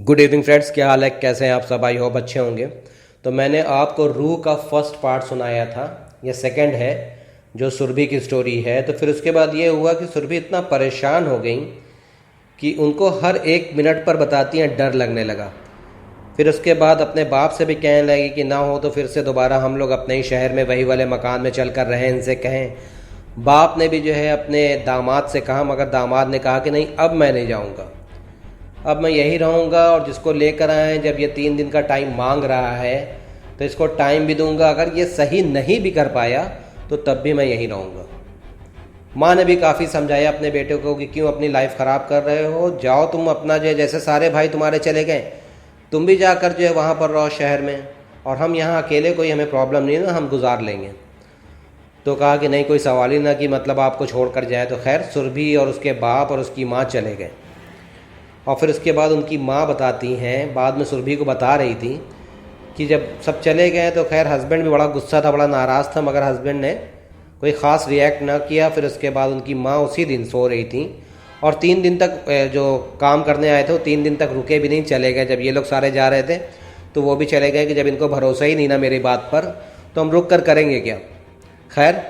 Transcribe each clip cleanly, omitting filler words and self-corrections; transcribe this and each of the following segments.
Good evening friends, क्या हाल है, कैसे हैं आप सब। आई होप अच्छे होंगे। तो मैंने आपको रूह का फर्स्ट पार्ट सुनाया था, ये सेकंड है जो सुरभि की स्टोरी है। तो फिर उसके बाद ये हुआ कि सुरभि इतना परेशान हो गई कि उनको हर एक मिनट पर बताती हैं डर लगने लगा। फिर उसके बाद अपने बाप से भी कहने लगी कि ना हो तो फिर से दोबारा हम लोग अपने ही शहर में वही वाले मकान में चल कर रहें, इनसे कहें। बाप ने भी जो है अपने दामाद से कहा, मगर दामाद ने कहा कि नहीं, अब मैं नहीं जाऊंगा, अब मैं यही रहूँगा। और जिसको लेकर आए, जब ये 3 दिन का टाइम मांग रहा है तो इसको टाइम भी दूंगा। अगर ये सही नहीं भी कर पाया तो तब भी मैं यहीं रहूँगा। माँ ने भी काफ़ी समझाया अपने बेटे को कि क्यों अपनी लाइफ ख़राब कर रहे हो, जाओ तुम अपना जो है, जैसे सारे भाई तुम्हारे चले गए, तुम भी जाकर जो है वहाँ पर रहो शहर में, और हम यहाँ अकेले, कोई हमें प्रॉब्लम नहीं है ना, हम गुजार लेंगे। तो कहा कि नहीं, कोई सवाल ही ना कि मतलब आपको छोड़ कर जाए। तो खैर सुरभि और उसके बाप और उसकी माँ चले गए। और फिर उसके बाद उनकी माँ बताती हैं, बाद में सुरभि को बता रही थी कि जब सब चले गए तो खैर हस्बैंड भी बड़ा गुस्सा था, बड़ा नाराज़ था, मगर हस्बैंड ने कोई ख़ास रिएक्ट ना किया। फिर उसके बाद उनकी माँ उसी दिन सो रही थी, और 3 दिन तक जो काम करने आए थे वो 3 दिन तक रुके भी नहीं, चले गए। जब ये लोग सारे जा रहे थे तो वो भी चले गए कि जब इनको भरोसा ही नहीं ना मेरी बात पर, तो हम रुक कर करेंगे क्या। खैर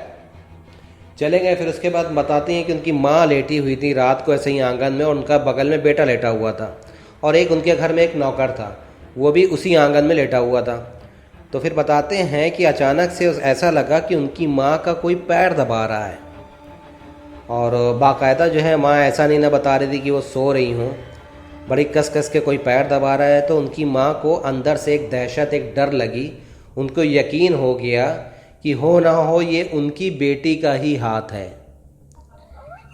चले गए। फिर उसके बाद बताती हैं कि उनकी माँ लेटी हुई थी रात को ऐसे ही आंगन में, और उनका बगल में बेटा लेटा हुआ था, और एक उनके घर में एक नौकर था, वो भी उसी आंगन में लेटा हुआ था। तो फिर बताते हैं कि अचानक से ऐसा लगा कि उनकी माँ का कोई पैर दबा रहा है, और बाकायदा जो है माँ ऐसा नहीं ना बता रही थी कि वो सो रही हूँ, बड़ी कस कस के कोई पैर दबा रहा है। तो उनकी माँ को अंदर से एक दहशत, एक डर लगी। उनको यकीन हो गया कि हो ना हो ये उनकी बेटी का ही हाथ है,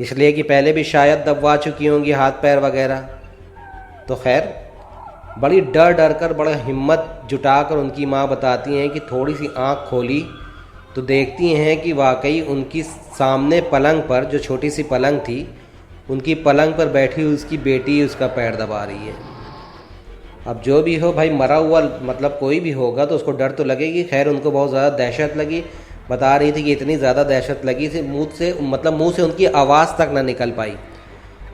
इसलिए कि पहले भी शायद दबवा चुकी होंगी हाथ पैर वगैरह। तो खैर बड़ी डर डर कर, बड़ा हिम्मत जुटाकर उनकी माँ बताती हैं कि थोड़ी सी आँख खोली तो देखती हैं कि वाकई उनकी सामने पलंग पर, जो छोटी सी पलंग थी, उनकी पलंग पर बैठी हुई उसकी बेटी उसका पैर दबा रही है। अब जो भी हो भाई, मरा हुआ मतलब कोई भी होगा तो उसको डर तो लगेगी। खैर उनको बहुत ज़्यादा दहशत लगी। बता रही थी कि इतनी ज़्यादा दहशत लगी थी, मुंह से उनकी आवाज़ तक ना निकल पाई।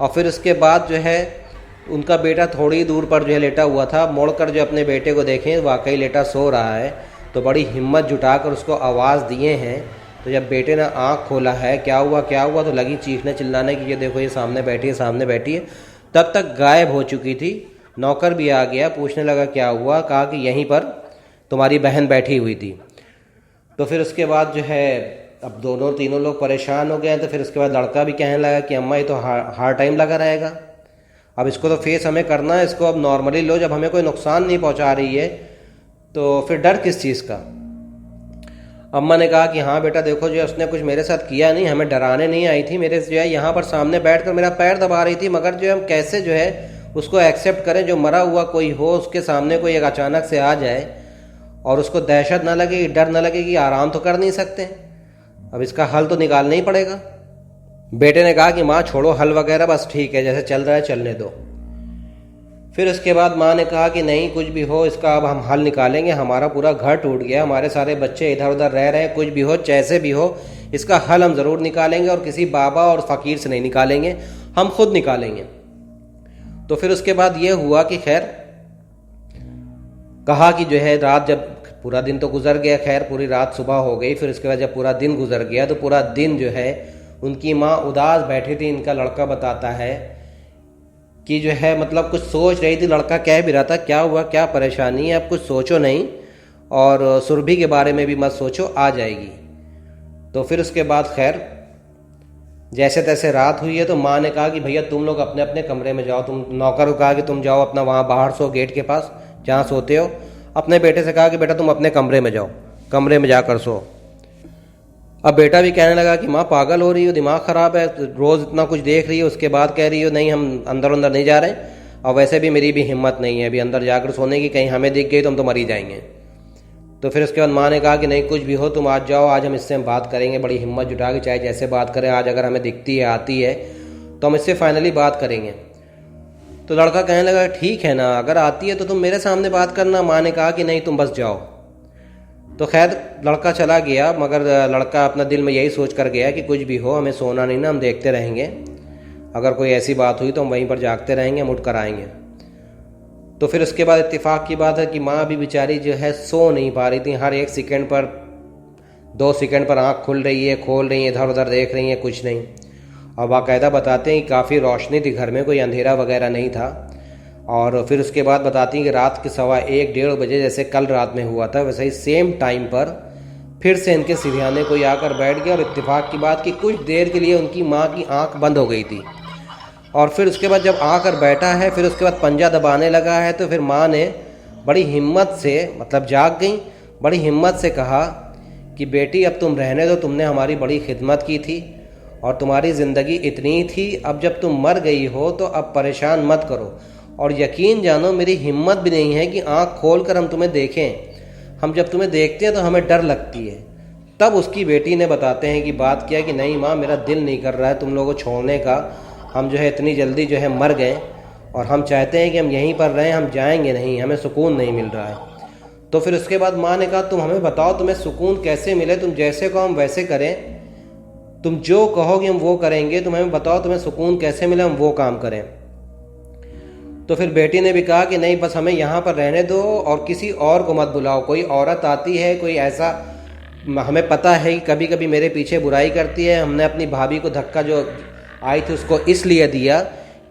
और फिर उसके बाद जो है उनका बेटा थोड़ी दूर पर जो है लेटा हुआ था, मोड़कर जो अपने बेटे को देखें, वाकई लेटा सो रहा है। तो बड़ी हिम्मत जुटाकर उसको आवाज़ दिए हैं। तो जब बेटे ने आँख खोला है, क्या हुआ क्या हुआ, तो लगी चीखने चिल्लाने की, ये देखो ये सामने बैठी है, सामने बैठी है। तब तक गायब हो चुकी थी। नौकर भी आ गया, पूछने लगा क्या हुआ, कहा कि यहीं पर तुम्हारी बहन बैठी हुई थी। तो फिर उसके बाद जो है अब तीनों लोग परेशान हो गए। तो फिर उसके बाद लड़का भी कहने लगा कि अम्मा ये तो हार टाइम लगा रहेगा, अब इसको तो फेस हमें करना है, इसको अब नॉर्मली लो, जब हमें कोई नुकसान नहीं पहुंचा रही है तो फिर डर किस चीज़ का। अम्मा ने कहा कि हाँ बेटा देखो, जो उसने कुछ मेरे साथ किया नहीं, हमें डराने नहीं आई थी, मेरे जो है यहाँ पर सामने बैठकर मेरा पैर दबा रही थी, मगर जो हम कैसे जो है उसको एक्सेप्ट करें, जो मरा हुआ कोई हो उसके सामने कोई एक अचानक से आ जाए और उसको दहशत ना लगे, डर ना लगे कि आराम तो कर नहीं सकते, अब इसका हल तो निकालना ही पड़ेगा। बेटे ने कहा कि माँ छोड़ो हल वगैरह, बस ठीक है, जैसे चल रहा है चलने दो। फिर उसके बाद माँ ने कहा कि नहीं, कुछ भी हो इसका अब हम हल निकालेंगे, हमारा पूरा घर टूट गया, हमारे सारे बच्चे इधर उधर रह रहे हैं, कुछ भी हो जैसे भी हो इसका हल हम ज़रूर निकालेंगे, और किसी बाबा और फ़कीर से नहीं निकालेंगे, हम खुद निकालेंगे। तो फिर उसके बाद ये हुआ कि खैर कहा कि जो है रात, जब पूरा दिन तो गुजर गया, खैर पूरी रात सुबह हो गई। फिर उसके बाद जब पूरा दिन गुजर गया तो पूरा दिन जो है उनकी माँ उदास बैठी थी। इनका लड़का बताता है कि जो है मतलब कुछ सोच रही थी। लड़का कह भी रहा था क्या हुआ, क्या परेशानी है, अब कुछ सोचो नहीं, और सुरभि के बारे में भी मत सोचो, आ जाएगी। तो फिर उसके बाद खैर जैसे तैसे रात हुई है। तो माँ ने कहा कि भैया तुम लोग अपने अपने कमरे में जाओ। तुम नौकर को कहा कि तुम जाओ अपना वहाँ बाहर सो, गेट के पास जहाँ सोते हो। अपने बेटे से कहा कि बेटा तुम अपने कमरे में जाओ, कमरे में जाकर सो। अब बेटा भी कहने लगा कि माँ पागल हो रही हो, दिमाग ख़राब है, रोज़ इतना कुछ देख रही हो, उसके बाद कह रही हो नहीं हम अंदर नहीं जा रहे, और वैसे भी मेरी भी हिम्मत नहीं है अभी अंदर जाकर सोने की, कहीं हमें दिख गई तो हम तो मर ही जाएंगे। तो फिर उसके बाद माँ ने कहा कि नहीं कुछ भी हो तुम आज जाओ, आज हम इससे बात करेंगे, बड़ी हिम्मत जुटा के, चाहे जैसे बात करें, आज अगर हमें दिखती है आती है तो हम इससे फाइनली बात करेंगे। तो लड़का कहने लगा ठीक है ना, अगर आती है तो तुम मेरे सामने बात करना। माँ ने कहा कि नहीं तुम बस जाओ। तो खैर लड़का चला गया, मगर लड़का अपना दिल में यही सोच कर गया कि कुछ भी हो हमें सोना नहीं ना, हम देखते रहेंगे, अगर कोई ऐसी बात हुई तो हम वहीं पर जागते रहेंगे, हम उठ कर आएंगे। तो फिर उसके बाद इत्तेफाक की बात है कि माँ भी बेचारी जो है सो नहीं पा रही थी। हर 1 सेकंड पर 2 सेकंड पर आँख खुल रही है, खोल रही है, इधर उधर देख रही है, कुछ नहीं। और बाकायदा बताते हैं कि काफ़ी रोशनी थी घर में, कोई अंधेरा वगैरह नहीं था। और फिर उसके बाद बताती हैं कि रात के 1:15 1:30 बजे जैसे कल रात में हुआ था, वैसे ही सेम टाइम पर फिर से इनके सिरहाने कोई आकर बैठ गया। और इत्तेफाक की बात कि कुछ देर के लिए उनकी माँ की आंख बंद हो गई थी। और फिर उसके बाद जब आकर बैठा है, फिर उसके बाद पंजा दबाने लगा है, तो फिर माँ ने बड़ी हिम्मत से, मतलब जाग गई, बड़ी हिम्मत से कहा कि बेटी अब तुम रहने दो, तुमने हमारी बड़ी खिदमत की थी और तुम्हारी ज़िंदगी इतनी थी, अब जब तुम मर गई हो तो अब परेशान मत करो। और यकीन जानो मेरी हिम्मत भी नहीं है कि आँख खोल कर हम तुम्हें देखें। हम जब तुम्हें देखते हैं तो हमें डर लगती है। तब उसकी बेटी ने बताते हैं कि बात क्या है कि नहीं माँ, मेरा दिल नहीं कर रहा है तुम लोगों को छोड़ने का। हम जो है इतनी जल्दी जो है मर गए और हम चाहते हैं कि हम यहीं पर रहें, हम जाएंगे नहीं, हमें सुकून नहीं मिल रहा है। तो फिर उसके बाद माँ ने कहा तुम हमें बताओ तुम्हें सुकून कैसे मिले, तुम जैसे कहो हम वैसे करें, तुम जो कहोगे हम वो करेंगे, तुम हमें बताओ तुम्हें सुकून कैसे मिले, हम वो काम करें। तो फिर बेटी ने भी कहा कि नहीं बस हमें यहाँ पर रहने दो और किसी और को मत बुलाओ। कोई औरत आती है, कोई ऐसा, हमें पता है कि कभी कभी मेरे पीछे बुराई करती है। हमने अपनी भाभी को धक्का जो आई थी उसको इसलिए दिया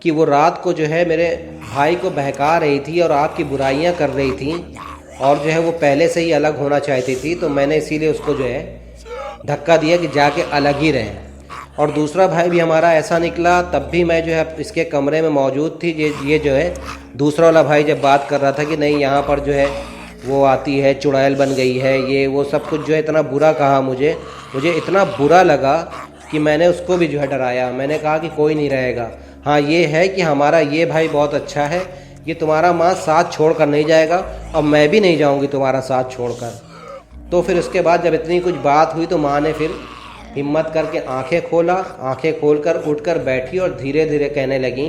कि वो रात को जो है मेरे भाई को बहका रही थी और आपकी बुराइयाँ कर रही थी और जो है वो पहले से ही अलग होना चाहती थी, तो मैंने इसीलिए उसको जो है धक्का दिया कि जाके अलग ही रहें। और दूसरा भाई भी हमारा ऐसा निकला, तब भी मैं जो है इसके कमरे में मौजूद थी। ये जो है दूसरा वाला भाई जब बात कर रहा था कि नहीं यहाँ पर जो है वो आती है, चुड़ैल बन गई है, ये वो सब कुछ जो है इतना बुरा कहा मुझे इतना बुरा लगा कि मैंने उसको भी जो है डराया। मैंने कहा कि कोई नहीं रहेगा। हाँ ये है कि हमारा ये भाई बहुत अच्छा है, ये तुम्हारा माँ साथ छोड़ कर नहीं जाएगा और मैं भी नहीं जाऊँगी तुम्हारा साथ छोड़कर। तो फिर उसके बाद जब इतनी कुछ बात हुई तो माँ ने फिर हिम्मत करके आंखें खोला, आंखें खोलकर उठकर बैठी और धीरे धीरे कहने लगी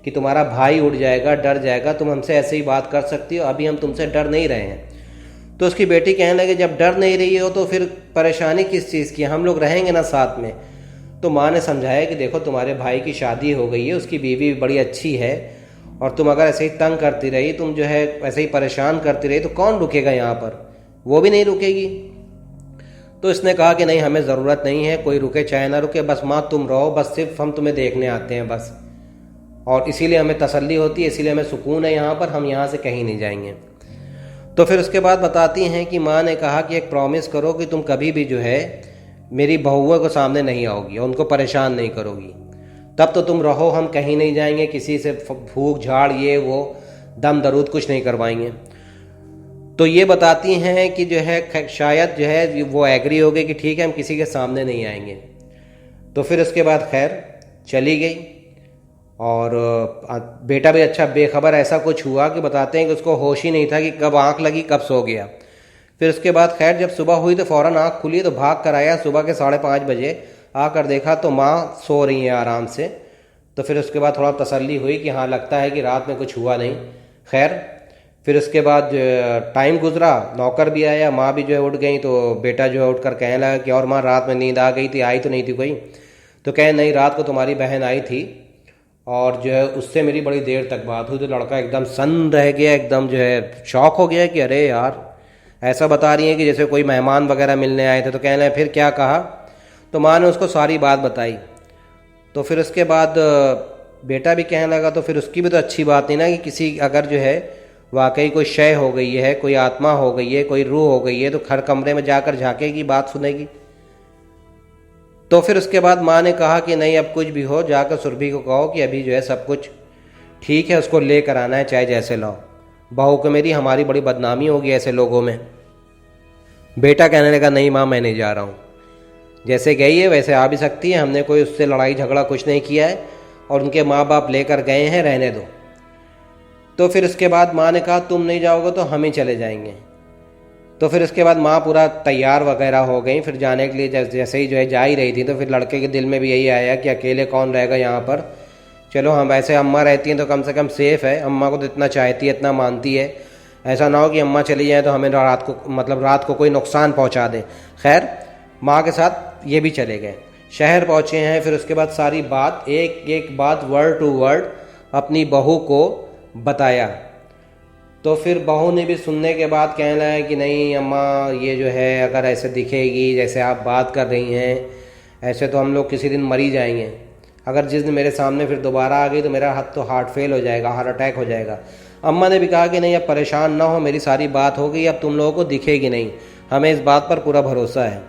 कि तुम्हारा भाई उठ जाएगा, डर जाएगा, तुम हमसे ऐसे ही बात कर सकती हो, अभी हम तुमसे डर नहीं रहे हैं। तो उसकी बेटी कहने लगी जब डर नहीं रही हो तो फिर परेशानी किस चीज़ की, हम लोग रहेंगे ना साथ में। तो माँ ने समझाया कि देखो तुम्हारे भाई की शादी हो गई है, उसकी बीवी बड़ी अच्छी है और तुम अगर ऐसे ही तंग करती रही, तुम जो है ऐसे ही परेशान करती रही तो कौन रुकेगा यहाँ पर, वो भी नहीं रुकेगी। तो इसने कहा कि नहीं हमें ज़रूरत नहीं है, कोई रुके चाहे ना रुके, बस माँ तुम रहो, बस सिर्फ हम तुम्हें देखने आते हैं बस, और इसीलिए हमें तसल्ली होती है, इसीलिए हमें सुकून है यहाँ पर, हम यहाँ से कहीं नहीं जाएंगे। तो फिर उसके बाद बताती हैं कि माँ ने कहा कि एक प्रॉमिस करो कि तुम कभी भी जो है मेरी बहुओं को सामने नहीं आओगी और उनको परेशान नहीं करोगी, तब तो तुम रहो, हम कहीं नहीं जाएंगे, किसी से फूक झाड़ ये वो दम दरूद कुछ नहीं करवाएंगे। तो ये बताती हैं कि जो है शायद जो है वो एग्री हो गई कि ठीक है हम किसी के सामने नहीं आएंगे। तो फिर उसके बाद खैर चली गई और बेटा भी अच्छा बेखबर, ऐसा कुछ हुआ कि बताते हैं कि उसको होश ही नहीं था कि कब आँख लगी कब सो गया। फिर उसके बाद खैर जब सुबह हुई तो फ़ौरन आँख खुली तो भाग कर आया, सुबह के 5:30 बजे आकर देखा तो माँ सो रही है आराम से। तो फिर उसके बाद थोड़ा तसल्ली हुई कि हाँ लगता है कि रात में कुछ हुआ नहीं। खैर फिर उसके बाद टाइम गुजरा, नौकर भी आया, माँ भी जो है उठ गई, तो बेटा जो है उठकर कहने लगा कि और माँ रात में नींद आ गई थी, आई तो नहीं थी कोई? तो कहे नहीं रात को तुम्हारी बहन आई थी और जो है उससे मेरी बड़ी देर तक बात हुई। तो लड़का एकदम सन्न रह गया, एकदम जो है शौक हो गया कि अरे यार ऐसा बता रही है कि जैसे कोई मेहमान वगैरह मिलने आए थे। तो कहने लगे फिर क्या कहा? तो माँ ने उसको सारी बात बताई। तो फिर उसके बाद बेटा भी कहने लगा तो फिर उसकी भी तो अच्छी बात नहीं ना कि किसी अगर जो है वाकई कोई शय हो गई है, कोई आत्मा हो गई है, कोई रूह हो गई है तो हर कमरे में जाकर झांकेगी, बात सुनेगी। तो फिर उसके बाद माँ ने कहा कि नहीं अब कुछ भी हो जाकर सुरभि को कहो कि अभी जो है सब कुछ ठीक है, उसको लेकर आना है चाहे जैसे लाओ, बहू को मेरी हमारी बड़ी बदनामी होगी ऐसे लोगों में। बेटा कहने लगा नहीं माँ मैं नहीं जा रहा हूँ, जैसे गई है वैसे आ भी सकती है, हमने कोई उससे लड़ाई झगड़ा कुछ नहीं किया है और उनके माँ बाप लेकर गए हैं, रहने दो। तो फिर उसके बाद माँ ने कहा तुम नहीं जाओगे तो हम ही चले जाएंगे। तो फिर उसके बाद माँ पूरा तैयार वगैरह हो गई फिर जाने के लिए। जैसे ही जो है जा ही रही थी तो फिर लड़के के दिल में भी यही आया कि अकेले कौन रहेगा यहाँ पर, चलो हम वैसे अम्मा रहती हैं तो कम से कम सेफ़ है, अम्मा को तो इतना चाहती है इतना मानती है, ऐसा ना हो कि अम्मा चली जाए तो हमें रात को कोई नुकसान पहुँचा दे। खैर माँ के साथ ये भी चले गए, शहर पहुँचे हैं। फिर उसके बाद सारी बात एक एक बात वर्ड टू वर्ड अपनी बहू को बताया। तो फिर बहू ने भी सुनने के बाद कहने लगा कि नहीं अम्मा, ये जो है अगर ऐसे दिखेगी जैसे आप बात कर रही हैं, ऐसे तो हम लोग किसी दिन मर ही जाएंगे। अगर जिस दिन मेरे सामने फिर दोबारा आ गई तो मेरा हार्ट फेल हो जाएगा, हार्ट अटैक हो जाएगा। अम्मा ने भी कहा कि नहीं अब परेशान ना हो, मेरी सारी बात हो गई, अब तुम लोगों को दिखेगी नहीं, हमें इस बात पर पूरा भरोसा है।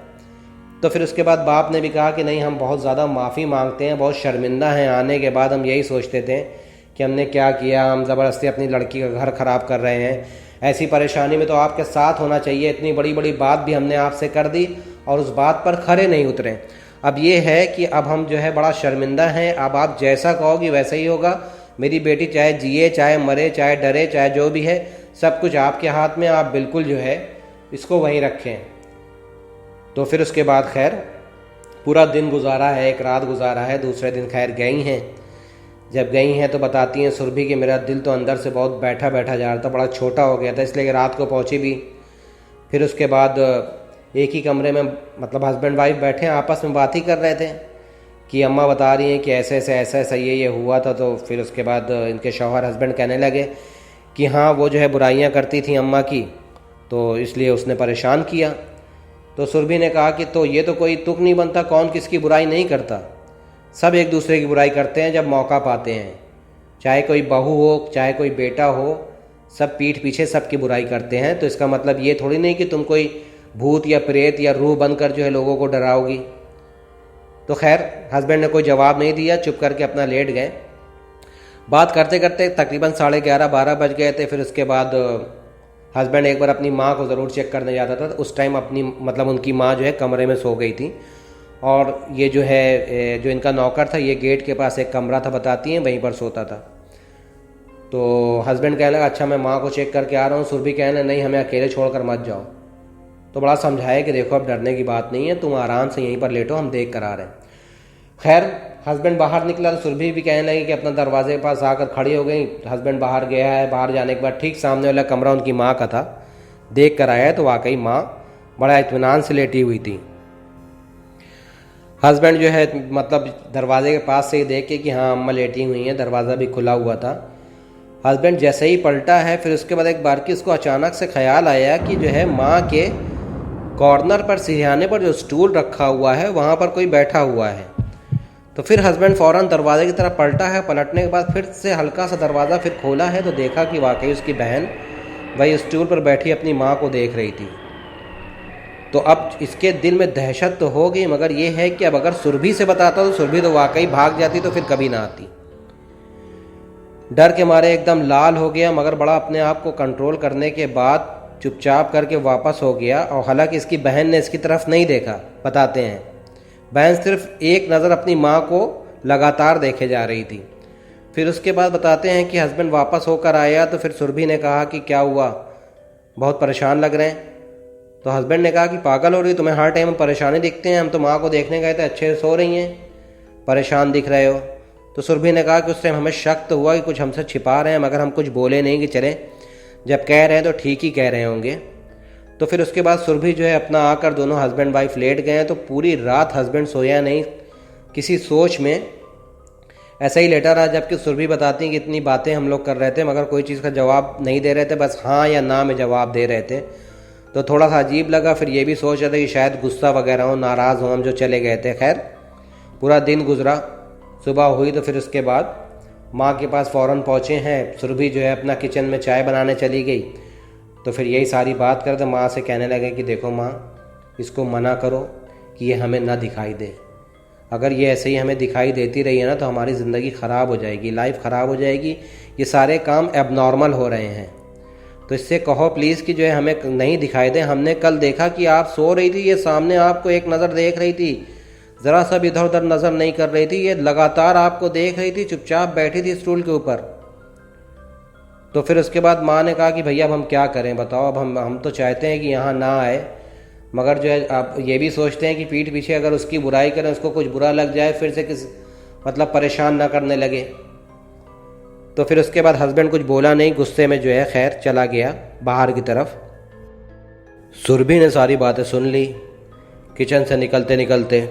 तो फिर उसके बाद बाप ने भी कहा कि नहीं हम बहुत ज़्यादा माफ़ी मांगते हैं, बहुत शर्मिंदा हैं, आने के बाद हम यही सोचते थे कि हमने क्या किया, हम ज़बरदस्ती अपनी लड़की का घर ख़राब कर रहे हैं, ऐसी परेशानी में तो आपके साथ होना चाहिए, इतनी बड़ी बड़ी बात भी हमने आपसे कर दी और उस बात पर खरे नहीं उतरे। अब ये है कि अब हम जो है बड़ा शर्मिंदा हैं, अब आप जैसा कहोगी वैसा ही होगा। मेरी बेटी चाहे जिए चाहे मरे चाहे डरे चाहे जो भी है, सब कुछ आपके हाथ में, आप बिल्कुल जो है इसको वहीं रखें। तो फिर उसके बाद खैर पूरा दिन गुजारा है, एक रात गुजारा है, दूसरे दिन खैर गई हैं। जब गई हैं तो बताती हैं सुरभि कि मेरा दिल तो अंदर से बहुत बैठा बैठा जा रहा था, बड़ा छोटा हो गया था, इसलिए रात को पहुंची भी। फिर उसके बाद एक ही कमरे में मतलब हस्बैंड वाइफ बैठे आपस में बात ही कर रहे थे कि अम्मा बता रही हैं कि ऐसे ऐसे ऐसा ऐसा ये हुआ था। तो फिर उसके बाद इनके शौहर हस्बैंड कहने लगे कि हाँ वो जो है बुराइयां करती थी अम्मा की, तो इसलिए उसने परेशान किया। तो सुरभि ने कहा कि तो ये तो कोई तुक नहीं बनता, कौन किसकी बुराई नहीं करता, सब एक दूसरे की बुराई करते हैं जब मौका पाते हैं, चाहे कोई बहू हो चाहे कोई बेटा हो, सब पीठ पीछे सबकी बुराई करते हैं। तो इसका मतलब ये थोड़ी नहीं कि तुम कोई भूत या प्रेत या रूह बनकर जो है लोगों को डराओगी। तो खैर हस्बैंड ने कोई जवाब नहीं दिया, चुप करके अपना लेट गए। बात करते करते तकरीबन 11:30-12 बज गए थे। फिर उसके बाद हस्बैंड एक बार अपनी माँ को ज़रूर चेक करने जाता था। उस टाइम अपनी मतलब उनकी माँ जो है कमरे में सो गई थी और ये जो है जो इनका नौकर था ये गेट के पास एक कमरा था बताती हैं, वहीं पर सोता था। तो हस्बैंड कहने लगा अच्छा मैं माँ को चेक करके आ रहा हूँ। सुरभि कहने नहीं हमें अकेले छोड़कर मत जाओ। तो बड़ा समझाया कि देखो अब डरने की बात नहीं है, तुम आराम से यहीं पर लेटो, हम देख कर आ रहे हैं। खैर हस्बैंड बाहर निकला तो सुरभि भी कहने लगी कि अपना दरवाजे के पास आकर खड़ी हो गई। हस्बैंड बाहर गया है, बाहर जाने के बाद ठीक सामने वाला कमरा उनकी माँ का था, देख कर आया है तो वाकई माँ बड़ा इत्मीनान से लेटी हुई थी। हस्बैंड जो है मतलब दरवाजे के पास से ही देख के कि हाँ अम्मा लेटी हुई हैं, दरवाज़ा भी खुला हुआ था। हस्बैंड जैसे ही पलटा है फिर उसके बाद एक बार की उसको अचानक से ख्याल आया कि जो है माँ के कॉर्नर पर सिरहाने पर जो स्टूल रखा हुआ है वहाँ पर कोई बैठा हुआ है। तो फिर हस्बैंड फ़ौरन दरवाजे की तरफ पलटा है। पलटने के बाद फिर से हल्का सा दरवाज़ा फिर खोला है तो देखा कि वाकई उसकी बहन वही स्टूल पर बैठी अपनी माँ को देख रही थी। तो अब इसके दिल में दहशत तो हो गई, मगर ये है कि अब अगर सुरभि से बताता तो सुरभि तो वाकई भाग जाती, तो फिर कभी ना आती। डर के मारे एकदम लाल हो गया, मगर बड़ा अपने आप को कंट्रोल करने के बाद चुपचाप करके वापस हो गया। और हालांकि इसकी बहन ने इसकी तरफ नहीं देखा, बताते हैं बहन सिर्फ एक नज़र अपनी माँ को लगातार देखे जा रही थी। फिर उसके बाद बताते हैं कि हस्बैंड वापस होकर आया तो फिर सुरभि ने कहा कि क्या हुआ, बहुत परेशान लग रहे हैं। तो हस्बैंड ने कहा कि पागल हो रही, तुम्हें हर टाइम परेशानी दिखते हैं, हम तो माँ को देखने गए थे, अच्छे से सो रही हैं, परेशान दिख रहे हो। तो सुरभि ने कहा कि उस टाइम हमें शक तो हुआ कि कुछ हमसे छिपा रहे हैं, मगर हम कुछ बोले नहीं कि चले जब कह रहे हैं तो ठीक ही कह रहे होंगे। तो फिर उसके बाद सुरभि जो है अपना आकर दोनों हस्बैंड वाइफ लेट गए हैं। तो पूरी रात हस्बैंड सोया नहीं, किसी सोच में ऐसा ही लेटा रहा। जबकि सुरभि बताती हैं कि इतनी बातें हम लोग कर रहे थे मगर कोई चीज़ का जवाब नहीं दे रहे थे, बस हाँ या ना में जवाब दे रहे थे। तो थोड़ा सा अजीब लगा। फिर ये भी सोच रहे थे कि शायद गुस्सा वगैरह हो, नाराज़ हो हम जो चले गए थे। खैर पूरा दिन गुजरा, सुबह हुई तो फिर उसके बाद माँ के पास फ़ौरन पहुँचे हैं। सुरभि जो है अपना किचन में चाय बनाने चली गई। तो फिर यही सारी बात करते माँ से कहने लगे कि देखो माँ, इसको मना करो कि ये हमें ना दिखाई दे। अगर ये ऐसे ही हमें दिखाई देती रही है ना तो हमारी ज़िंदगी ख़राब हो जाएगी, लाइफ ख़राब हो जाएगी, ये सारे काम एबनॉर्मल हो रहे हैं। तो इससे कहो प्लीज़ कि जो है हमें नहीं दिखाई दे। हमने कल देखा कि आप सो रही थी, ये सामने आपको एक नज़र देख रही थी, ज़रा सा भी इधर उधर नज़र नहीं कर रही थी, ये लगातार आपको देख रही थी, चुपचाप बैठी थी स्टूल के ऊपर। तो फिर उसके बाद माँ ने कहा कि भैया अब हम क्या करें बताओ, अब हम तो चाहते हैं कि यहाँ ना आए, मगर जो है आप ये भी सोचते हैं कि पीठ पीछे अगर उसकी बुराई करें, उसको कुछ बुरा लग जाए, फिर से किस मतलब परेशान ना करने लगे। तो फिर उसके बाद हस्बैंड कुछ बोला नहीं, गुस्से में जो है खैर चला गया बाहर की तरफ। सुरभि ने सारी बातें सुन ली किचन से निकलते निकलते,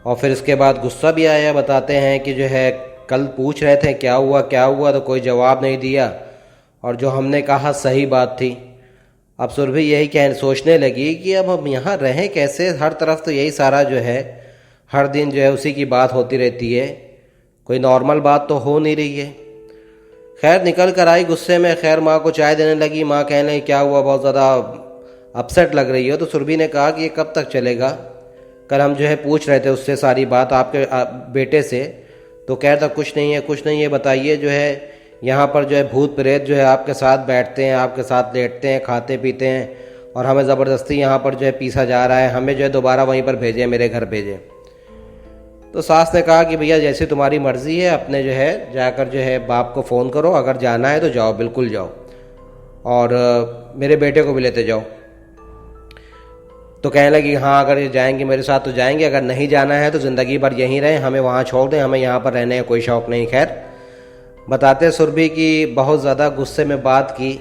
और फिर इसके बाद गुस्सा भी आया। बताते हैं कि जो है कल पूछ रहे थे क्या हुआ, तो कोई जवाब नहीं दिया। और जो हमने कहा सही बात थी। अब सुरभि यही सोचने लगी कि अब हम यहाँ रहें कैसे, हर तरफ तो यही सारा जो है हर दिन जो है उसी की बात होती रहती है, कोई नॉर्मल बात तो हो नहीं रही है। खैर निकल कर आई गुस्से में, खैर माँ को चाय देने लगी। माँ कहने क्या हुआ, बहुत ज़्यादा अपसेट लग रही हो। तो सुरभि ने कहा कि ये कब तक चलेगा, कल हम जो है पूछ रहे थे उससे सारी बात आपके बेटे से, तो कह रहा था कुछ नहीं है कुछ नहीं है। बताइए जो है यहाँ पर जो है भूत प्रेत जो है आपके साथ बैठते हैं, आपके साथ लेटते हैं, खाते पीते हैं, और हमें ज़बरदस्ती यहाँ पर जो है पीसा जा रहा है, हमें जो है दोबारा वहीं पर भेजें, मेरे घर भेजें। तो सास ने कहा कि भैया जैसी तुम्हारी मर्ज़ी है, अपने जो है जाकर जो है बाप को फ़ोन करो, अगर जाना है तो जाओ, बिल्कुल जाओ, और मेरे बेटे को भी लेते जाओ। तो कहने लगी हाँ अगर ये जाएंगे मेरे साथ तो जाएंगे, अगर नहीं जाना है तो ज़िंदगी भर यहीं रहें, हमें वहाँ छोड़ दें, हमें यहाँ पर रहने का कोई शौक़ नहीं। खैर बताते सुरभि की बहुत ज़्यादा गुस्से में बात की,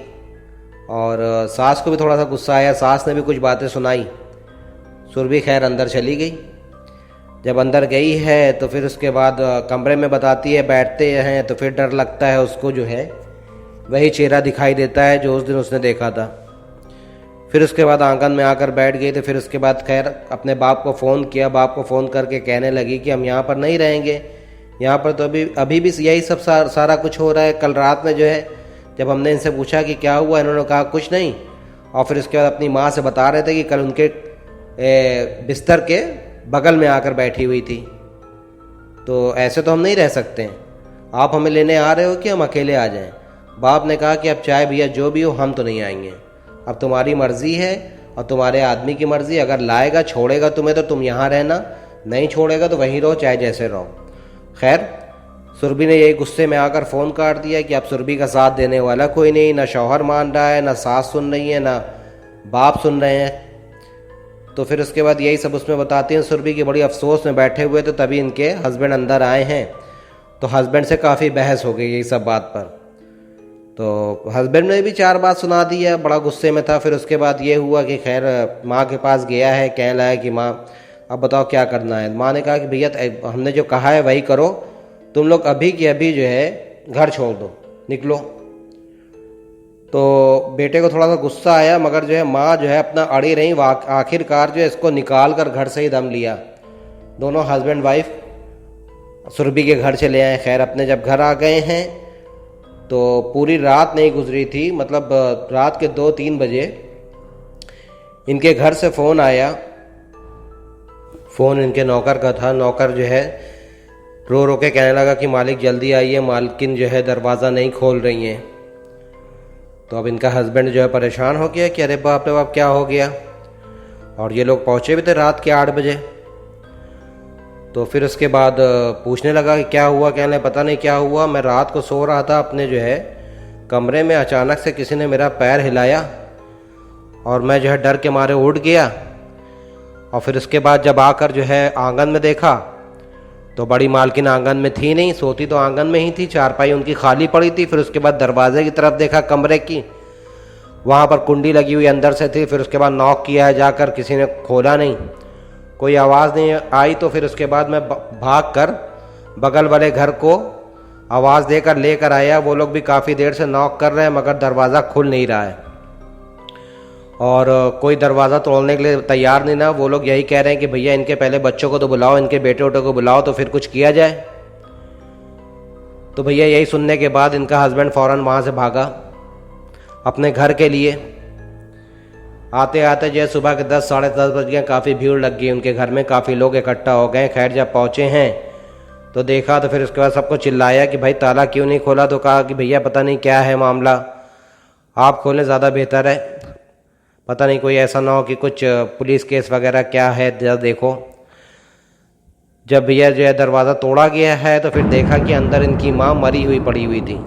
और सास को भी थोड़ा सा गुस्सा आया, सास ने भी कुछ बातें सुनाई। सुरभि खैर अंदर चली गई। जब अंदर गई है तो फिर उसके बाद कमरे में बताती है, बैठते हैं तो फिर डर लगता है उसको, जो है वही चेहरा दिखाई देता है जो उस दिन उसने देखा था। फिर उसके बाद आंगन में आकर बैठ गई। तो फिर उसके बाद खैर अपने बाप को फ़ोन किया, बाप को फ़ोन करके कहने लगी कि हम यहाँ पर नहीं रहेंगे, यहाँ पर तो अभी भी यही सब सारा कुछ हो रहा है। कल रात में जो है जब हमने इनसे पूछा कि क्या हुआ, इन्होंने कहा कुछ नहीं, और फिर उसके बाद अपनी माँ से बता रहे थे कि कल उनके बिस्तर के बगल में आकर बैठी हुई थी। तो ऐसे तो हम नहीं रह सकते हैं, आप हमें लेने आ रहे हो कि हम अकेले आ जाएं। बाप ने कहा कि अब चाहे भैया जो भी हो हम तो नहीं आएंगे, अब तुम्हारी मर्ज़ी है और तुम्हारे आदमी की मर्ज़ी, अगर लाएगा छोड़ेगा तुम्हें तो तुम यहाँ रहना, नहीं छोड़ेगा तो वहीं रहो, चाहे जैसे रहो। खैर सुरभि ने यही गुस्से में आकर फ़ोन काट दिया कि अब सुरभि का साथ देने वाला कोई नहीं, ना शौहर मान रहा है, ना सास सुन रही है, ना बाप सुन रहे हैं। तो फिर उसके बाद यही सब उसमें बताते हैं सुरभि की बड़ी अफसोस में बैठे हुए, तो तभी इनके हस्बैंड अंदर आए हैं। तो हस्बैंड से काफ़ी बहस हो गई यही सब बात पर। तो हस्बैंड ने भी 4 बात सुना दी है, बड़ा गुस्से में था। फिर उसके बाद ये हुआ कि खैर माँ के पास गया है, कह रहा है कि माँ अब बताओ क्या करना है। माँ ने कहा कि भैया हमने जो कहा है वही करो, तुम लोग अभी के अभी जो है घर छोड़ दो, निकलो। तो बेटे को थोड़ा सा गुस्सा आया, मगर जो है माँ जो है अपना अड़ी रही, आखिरकार जो है इसको निकाल कर घर से ही दम लिया। दोनों हस्बैंड वाइफ सुरभि के घर चले आए। खैर अपने जब घर आ गए हैं तो पूरी रात नहीं गुजरी थी, मतलब रात के 2-3 बजे इनके घर से फ़ोन आया। फ़ोन इनके नौकर का था। नौकर जो है रो रो के कहने लगा कि मालिक जल्दी आइए, मालकिन जो है दरवाज़ा नहीं खोल रही हैं। तो अब इनका हस्बैंड जो है परेशान हो गया कि अरे बाप रे बाप क्या हो गया, और ये लोग पहुँचे भी थे रात के 8 बजे। तो फिर उसके बाद पूछने लगा कि क्या हुआ, कहने पता नहीं क्या हुआ, मैं रात को सो रहा था अपने जो है कमरे में, अचानक से किसी ने मेरा पैर हिलाया और मैं जो है डर के मारे उठ गया। और फिर उसके बाद जब आकर जो है आंगन में देखा तो बड़ी मालकिन आंगन में थी नहीं, सोती तो आंगन में ही थी, चारपाई उनकी खाली पड़ी थी। फिर उसके बाद दरवाजे की तरफ देखा कमरे की, वहाँ पर कुंडी लगी हुई अंदर से थी। फिर उसके बाद नॉक किया है जाकर, किसी ने खोला नहीं, कोई आवाज़ नहीं आई। तो फिर उसके बाद मैं भाग कर बगल वाले घर को आवाज़ देकर लेकर आया। वो लोग भी काफ़ी देर से नॉक कर रहे हैं मगर दरवाज़ा खुल नहीं रहा है, और कोई दरवाज़ा तोड़ने के लिए तैयार नहीं ना। वो लोग यही कह रहे हैं कि भैया इनके पहले बच्चों को तो बुलाओ, इनके बेटे उटे को बुलाओ तो फिर कुछ किया जाए। तो भैया यही सुनने के बाद इनका हस्बैंड फ़ौरन वहाँ से भागा अपने घर के लिए। आते आते जो है सुबह के 10 साढ़े 10 बज गए, काफ़ी भीड़ लग गई उनके घर में, काफ़ी लोग इकट्ठा हो गए। खैर जब पहुँचे हैं तो देखा, तो फिर उसके बाद सबको चिल्लाया कि भाई ताला क्यों नहीं खोला। तो कहा कि भैया पता नहीं क्या है मामला, आप खोलें ज़्यादा बेहतर है, पता नहीं कोई ऐसा ना हो कि कुछ पुलिस केस वगैरह क्या है, जरा देखो। जब भैया जो है दरवाज़ा तोड़ा गया है तो फिर देखा कि अंदर इनकी माँ मरी हुई पड़ी हुई थी।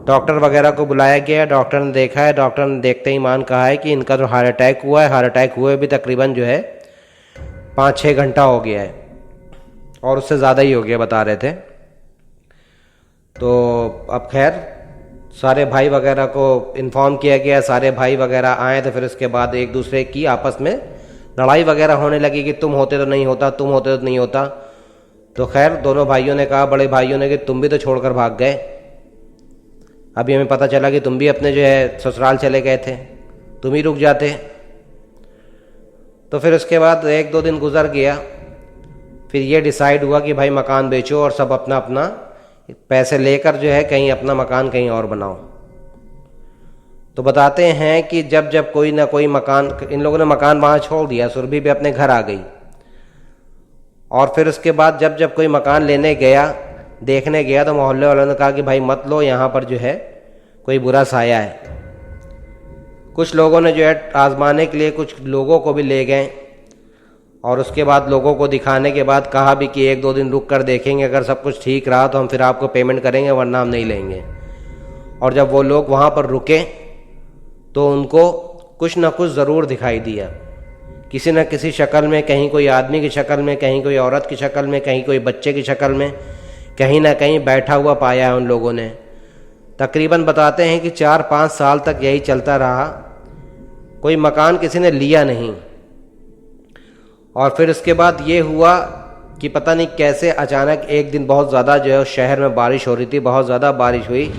डॉक्टर वगैरह को बुलाया गया है, डॉक्टर ने देखा है, डॉक्टर ने देखते ही मान कहा है कि इनका जो हार्ट अटैक हुआ है, हार्ट अटैक हुए भी तकरीबन जो है 5-6 घंटा हो गया है, और उससे ज़्यादा ही हो गया बता रहे थे। तो अब खैर सारे भाई वगैरह को इन्फॉर्म किया गया, सारे भाई वगैरह आए। तो फिर उसके बाद एक दूसरे की आपस में लड़ाई वगैरह होने लगी कि तुम होते तो नहीं होता, तुम होते तो नहीं होता। तो खैर दोनों भाइयों ने कहा, बड़े भाइयों ने, कि तुम भी तो छोड़कर भाग गए, अभी हमें पता चला कि तुम भी अपने जो है ससुराल चले गए थे, तुम ही रुक जाते। तो फिर उसके बाद 1-2 दिन गुजर गया, फिर ये डिसाइड हुआ कि भाई मकान बेचो और सब अपना अपना पैसे लेकर जो है कहीं अपना मकान कहीं और बनाओ। तो बताते हैं कि जब जब कोई ना कोई मकान, इन लोगों ने मकान वहाँ छोड़ दिया, सुरभि भी अपने घर आ गई। और फिर उसके बाद जब जब कोई मकान लेने गया, देखने गया, तो मोहल्ले वालों ने कहा कि भाई मत लो, यहाँ पर जो है कोई बुरा साया है। कुछ लोगों ने जो है आजमाने के लिए कुछ लोगों को भी ले गए, और उसके बाद लोगों को दिखाने के बाद कहा भी कि 1-2 दिन रुक कर देखेंगे, अगर सब कुछ ठीक रहा तो हम फिर आपको पेमेंट करेंगे, वरना हम नहीं लेंगे। और जब वो लोग वहाँ पर रुके तो उनको कुछ ना कुछ ज़रूर दिखाई दिया, किसी न किसी शक्ल में, कहीं कोई आदमी की शक्ल में, कहीं कोई औरत की शक्ल में, कहीं कोई बच्चे की शक्ल में, कहीं ना कहीं बैठा हुआ पाया है उन लोगों ने। तकरीबन बताते हैं कि 4-5 साल तक यही चलता रहा, कोई मकान किसी ने लिया नहीं। और फिर उसके बाद ये हुआ कि पता नहीं कैसे अचानक एक दिन बहुत ज़्यादा जो है उस शहर में बारिश हो रही थी, बहुत ज़्यादा बारिश हुई।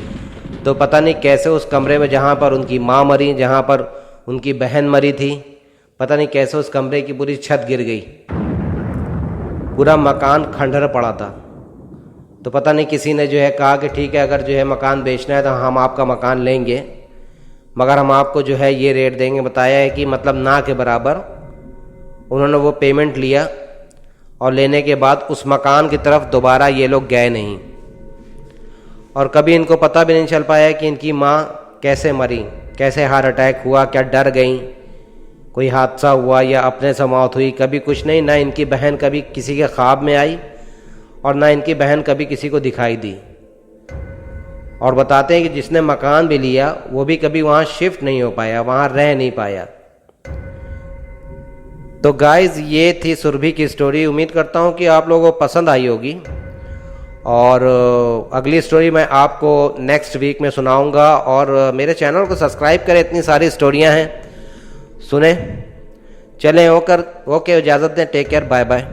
तो पता नहीं कैसे उस कमरे में जहाँ पर उनकी माँ मरी, जहाँ पर उनकी बहन मरी थी, पता नहीं कैसे उस कमरे की पूरी छत गिर गई, पूरा मकान खंडहर पड़ा था। तो पता नहीं किसी ने जो है कहा कि ठीक है, अगर जो है मकान बेचना है तो हम आपका मकान लेंगे, मगर हम आपको जो है ये रेट देंगे। बताया है कि मतलब ना के बराबर। उन्होंने वो पेमेंट लिया, और लेने के बाद उस मकान की तरफ दोबारा ये लोग गए नहीं। और कभी इनको पता भी नहीं चल पाया कि इनकी माँ कैसे मरी, कैसे हार्ट अटैक हुआ, क्या डर गई, कोई हादसा हुआ या अपने से मौत हुई, कभी कुछ नहीं। ना इनकी बहन कभी किसी के ख्वाब में आई, और ना इनकी बहन कभी किसी को दिखाई दी। और बताते हैं कि जिसने मकान भी लिया वो भी कभी वहाँ शिफ्ट नहीं हो पाया, वहाँ रह नहीं पाया। तो गाइज ये थी सुरभि की स्टोरी। उम्मीद करता हूँ कि आप लोगों को पसंद आई होगी, और अगली स्टोरी मैं आपको नेक्स्ट वीक में सुनाऊंगा। और मेरे चैनल को सब्सक्राइब करें, इतनी सारी स्टोरियाँ हैं, सुने। चलें, ओके, इजाज़त दें, टेक केयर, बाय बाय।